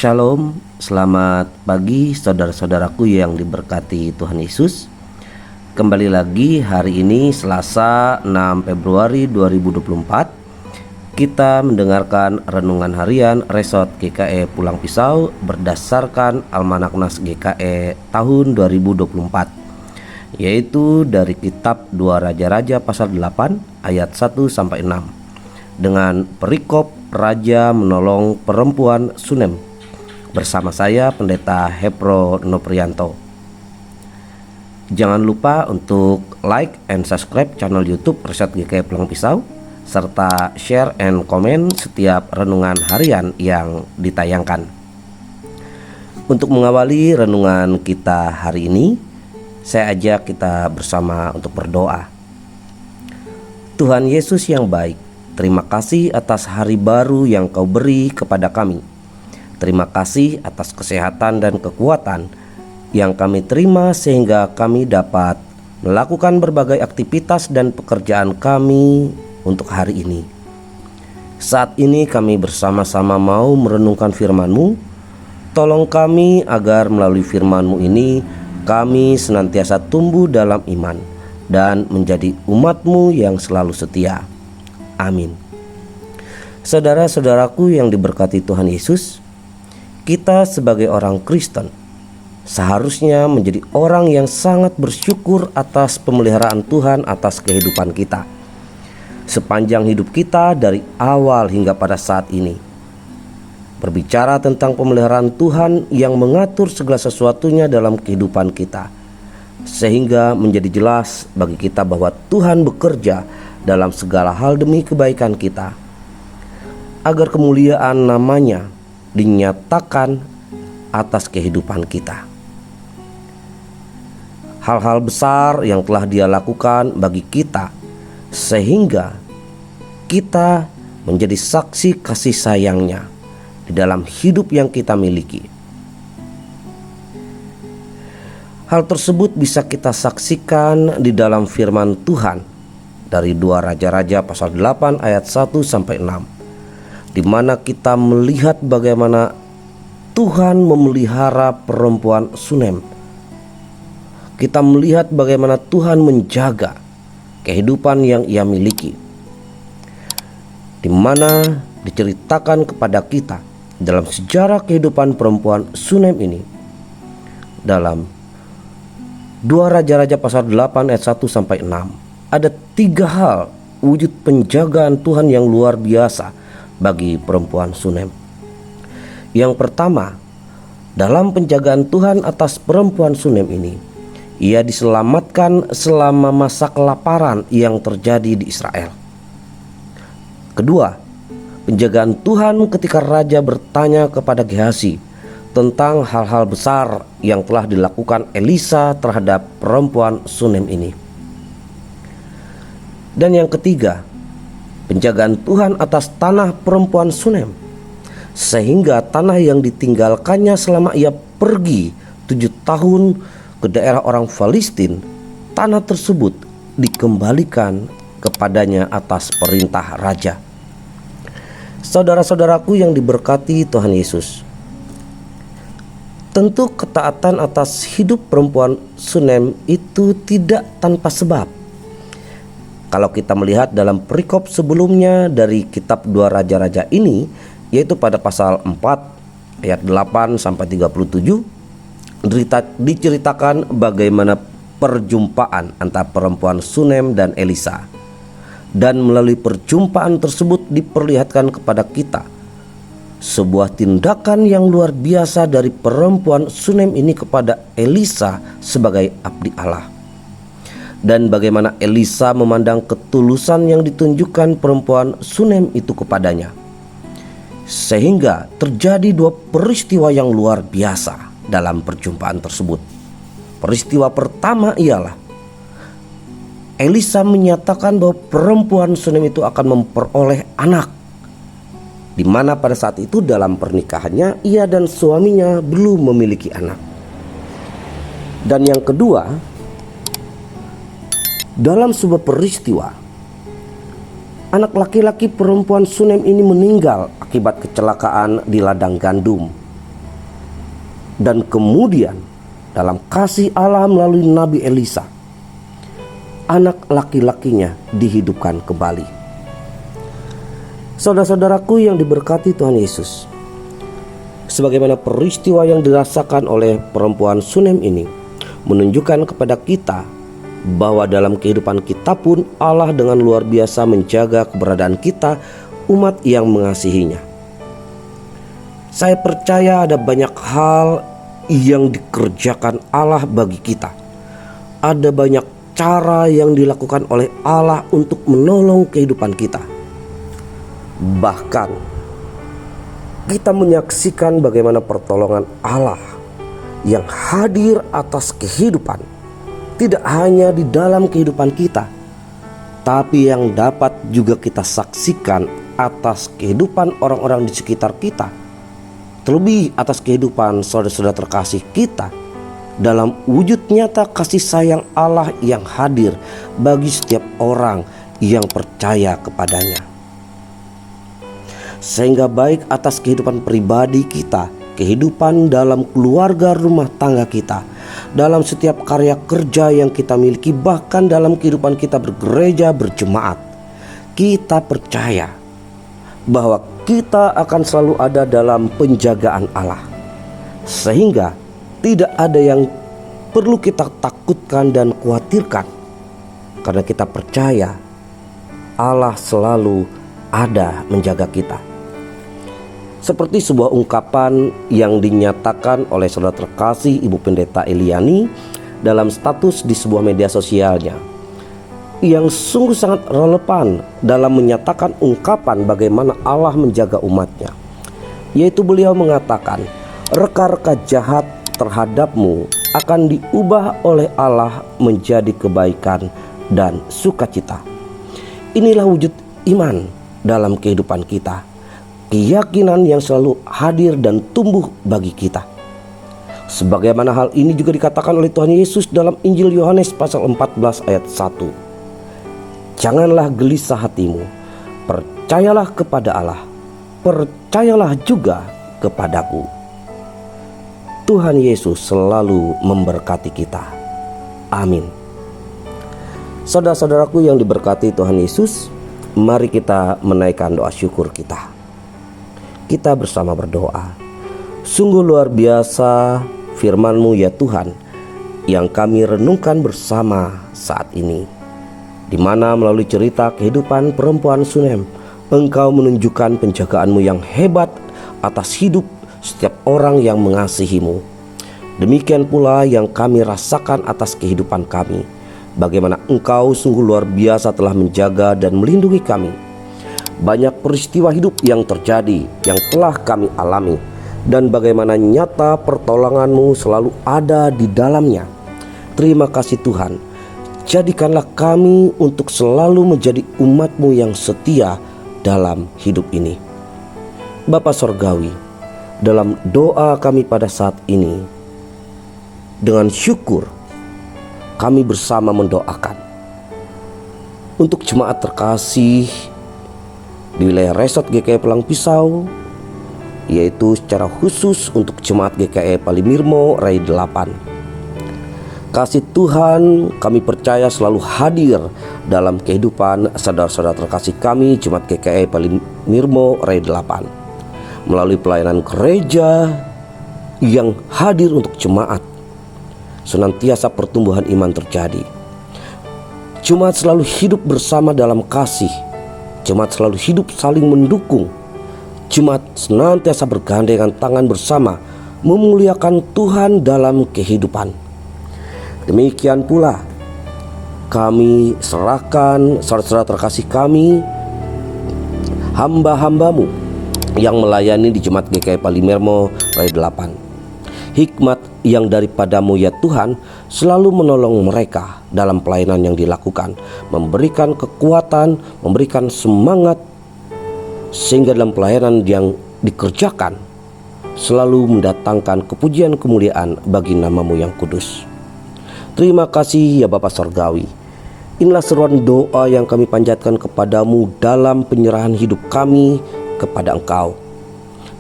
Shalom, selamat pagi saudara-saudaraku yang diberkati Tuhan Yesus. Kembali lagi hari ini Selasa 6 Februari 2024. Kita mendengarkan renungan harian Resort GKE Pulang Pisau berdasarkan Almanak Nas GKE tahun 2024, yaitu dari kitab 2 Raja-Raja pasal 8 ayat 1-6 dengan perikop Raja menolong perempuan Sunem. Bersama saya Pendeta Hepro Noprianto. Jangan lupa untuk like and subscribe channel YouTube Resort GKE Pulang Pisau, serta share and komen setiap renungan harian yang ditayangkan. Untuk mengawali renungan kita hari ini, saya ajak kita bersama untuk berdoa. Tuhan Yesus yang baik, terima kasih atas hari baru yang Kau beri kepada kami. Terima kasih atas kesehatan dan kekuatan yang kami terima sehingga kami dapat melakukan berbagai aktivitas dan pekerjaan kami untuk hari ini. Saat ini kami bersama-sama mau merenungkan firman-Mu. Tolong kami agar melalui firman-Mu ini kami senantiasa tumbuh dalam iman dan menjadi umat-Mu yang selalu setia. Amin. Saudara-saudaraku yang diberkati Tuhan Yesus, kita sebagai orang Kristen seharusnya menjadi orang yang sangat bersyukur atas pemeliharaan Tuhan atas kehidupan kita sepanjang hidup kita dari awal hingga pada saat ini. Berbicara tentang pemeliharaan Tuhan yang mengatur segala sesuatunya dalam kehidupan kita, sehingga menjadi jelas bagi kita bahwa Tuhan bekerja dalam segala hal demi kebaikan kita, agar kemuliaan namanya dinyatakan atas kehidupan kita. Hal-hal besar yang telah Dia lakukan bagi kita, sehingga kita menjadi saksi kasih sayang-Nya di dalam hidup yang kita miliki. Hal tersebut bisa kita saksikan di dalam firman Tuhan dari 2 Raja-Raja pasal 8 ayat 1-6, di mana kita melihat bagaimana Tuhan memelihara perempuan Sunem. Kita melihat bagaimana Tuhan menjaga kehidupan yang ia miliki, di mana diceritakan kepada kita dalam sejarah kehidupan perempuan Sunem ini dalam 2 Raja-Raja pasal 8 ayat 1-6. Ada 3 hal wujud penjagaan Tuhan yang luar biasa bagi perempuan Sunem. Yang pertama, dalam penjagaan Tuhan atas perempuan Sunem ini, ia diselamatkan selama masa kelaparan yang terjadi di Israel. Kedua, penjagaan Tuhan ketika raja bertanya kepada Gehazi tentang hal-hal besar yang telah dilakukan Elisa terhadap perempuan Sunem ini. Dan yang ketiga, penjagaan Tuhan atas tanah perempuan Sunem, sehingga tanah yang ditinggalkannya selama ia pergi 7 tahun ke daerah orang Filistin, tanah tersebut dikembalikan kepadanya atas perintah raja. Saudara-saudaraku yang diberkati Tuhan Yesus, tentu ketaatan atas hidup perempuan Sunem itu tidak tanpa sebab. Kalau kita melihat dalam perikop sebelumnya dari kitab 2 Raja-Raja ini, yaitu pada pasal 4 ayat 8-37, diceritakan bagaimana perjumpaan antara perempuan Sunem dan Elisa. Dan melalui perjumpaan tersebut diperlihatkan kepada kita sebuah tindakan yang luar biasa dari perempuan Sunem ini kepada Elisa sebagai abdi Allah. Dan bagaimana Elisa memandang ketulusan yang ditunjukkan perempuan Sunem itu kepadanya, sehingga terjadi 2 peristiwa yang luar biasa dalam perjumpaan tersebut. Peristiwa pertama ialah Elisa menyatakan bahwa perempuan Sunem itu akan memperoleh anak, di mana pada saat itu dalam pernikahannya ia dan suaminya belum memiliki anak. Dan yang kedua, dalam sebuah peristiwa, anak laki-laki perempuan Sunem ini meninggal akibat kecelakaan di ladang gandum. Dan kemudian dalam kasih Allah melalui Nabi Elisa, anak laki-lakinya dihidupkan kembali. Saudara-saudaraku yang diberkati Tuhan Yesus, sebagaimana peristiwa yang dirasakan oleh perempuan Sunem ini menunjukkan kepada kita bahwa dalam kehidupan kita pun Allah dengan luar biasa menjaga keberadaan kita, umat yang mengasihinya. Saya percaya ada banyak hal yang dikerjakan Allah bagi kita. Ada banyak cara yang dilakukan oleh Allah untuk menolong kehidupan kita. Bahkan kita menyaksikan bagaimana pertolongan Allah yang hadir atas kehidupan, tidak hanya di dalam kehidupan kita, tapi yang dapat juga kita saksikan atas kehidupan orang-orang di sekitar kita, terlebih atas kehidupan saudara-saudara terkasih kita, dalam wujud nyata kasih sayang Allah yang hadir bagi setiap orang yang percaya kepadanya. Sehingga baik atas kehidupan pribadi kita, kehidupan dalam keluarga rumah tangga kita, dalam setiap karya kerja yang kita miliki, bahkan dalam kehidupan kita bergereja berjemaat, kita percaya bahwa kita akan selalu ada dalam penjagaan Allah, sehingga tidak ada yang perlu kita takutkan dan khawatirkan, karena kita percaya Allah selalu ada menjaga kita. Seperti sebuah ungkapan yang dinyatakan oleh saudara terkasih Ibu Pendeta Eliani dalam status di sebuah media sosialnya, yang sungguh sangat relevan dalam menyatakan ungkapan bagaimana Allah menjaga umatnya, yaitu beliau mengatakan, reka-reka jahat terhadapmu akan diubah oleh Allah menjadi kebaikan dan sukacita. Inilah wujud iman dalam kehidupan kita, keyakinan yang selalu hadir dan tumbuh bagi kita. Sebagaimana hal ini juga dikatakan oleh Tuhan Yesus dalam Injil Yohanes pasal 14 ayat 1. Janganlah gelisah hatimu, percayalah kepada Allah, percayalah juga kepadaku. Tuhan Yesus selalu memberkati kita. Amin. Saudara-saudaraku yang diberkati Tuhan Yesus, mari kita menaikkan doa syukur kita. Kita bersama berdoa. Sungguh luar biasa firman-Mu ya Tuhan, yang kami renungkan bersama saat ini, di mana melalui cerita kehidupan perempuan Sunem, Engkau menunjukkan penjagaan-Mu yang hebat atas hidup setiap orang yang mengasihi-Mu. Demikian pula yang kami rasakan atas kehidupan kami, bagaimana Engkau sungguh luar biasa telah menjaga dan melindungi kami. Banyak peristiwa hidup yang terjadi, yang telah kami alami, dan bagaimana nyata pertolongan-Mu selalu ada di dalamnya. Terima kasih Tuhan. Jadikanlah kami untuk selalu menjadi umat-Mu yang setia dalam hidup ini. Bapa Sorgawi, dalam doa kami pada saat ini, dengan syukur kami bersama mendoakan untuk jemaat terkasih di wilayah Resort GKI Pelang Pisau, yaitu secara khusus untuk jemaat GKI Palimirmo Rai 8. Kasih Tuhan kami percaya selalu hadir dalam kehidupan saudara-saudara terkasih kami jemaat GKI Palimirmo Rai 8, melalui pelayanan gereja yang hadir untuk jemaat. Senantiasa pertumbuhan iman terjadi. Jemaat selalu hidup bersama dalam kasih. Jemaat selalu hidup saling mendukung. Jemaat senantiasa bergandengan tangan bersama memuliakan Tuhan dalam kehidupan. Demikian pula kami serahkan saudara-saudara terkasih kami, hamba-hamba-Mu yang melayani di Jemaat GKI Palimirmo Rai 8. Hikmat yang daripada-Mu ya Tuhan selalu menolong mereka dalam pelayanan yang dilakukan, memberikan kekuatan, memberikan semangat, sehingga dalam pelayanan yang dikerjakan selalu mendatangkan kepujian kemuliaan bagi nama-Mu yang kudus. Terima kasih ya Bapa Sorgawi. Inilah seruan doa yang kami panjatkan kepada-Mu dalam penyerahan hidup kami kepada Engkau.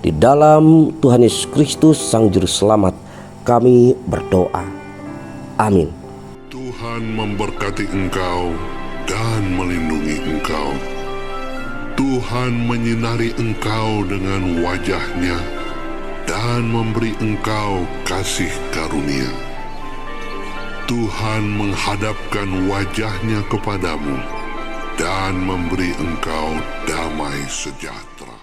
Di dalam Tuhan Yesus Kristus Sang Juru Selamat Kami berdoa. Amin. Tuhan memberkati engkau dan melindungi engkau. Tuhan menyinari engkau dengan wajah-Nya dan memberi engkau kasih karunia. Tuhan menghadapkan wajah-Nya kepadamu dan memberi engkau damai sejahtera.